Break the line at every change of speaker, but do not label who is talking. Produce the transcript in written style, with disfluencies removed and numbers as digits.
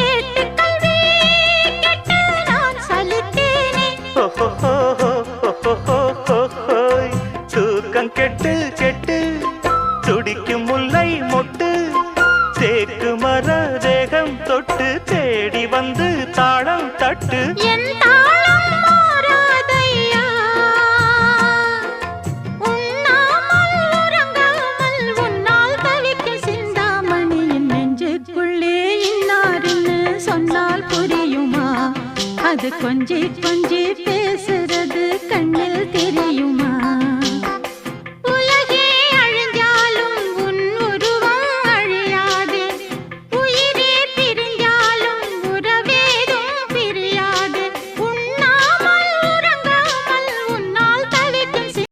ஏட்டுக்கல்வி கெட்டு நான் சலித்தேனே.
தூக்கம் கெட்டு கெட்டு துடிக்கும் முல்லை மொட்டு தேக்கு மர தேகம் தொட்டு தேடி வந்து தாளம் தட்டு.
என் தாளம் மாறாதையா, உண்ணாமல் உறங்காமல் உன்னால் தவிக்கும் சிந்தாமணி என் நெஞ்சுக்குள்ளே இன்னாருன்னு சொன்னால் புரியுமா? அது கொஞ்சி கொஞ்சி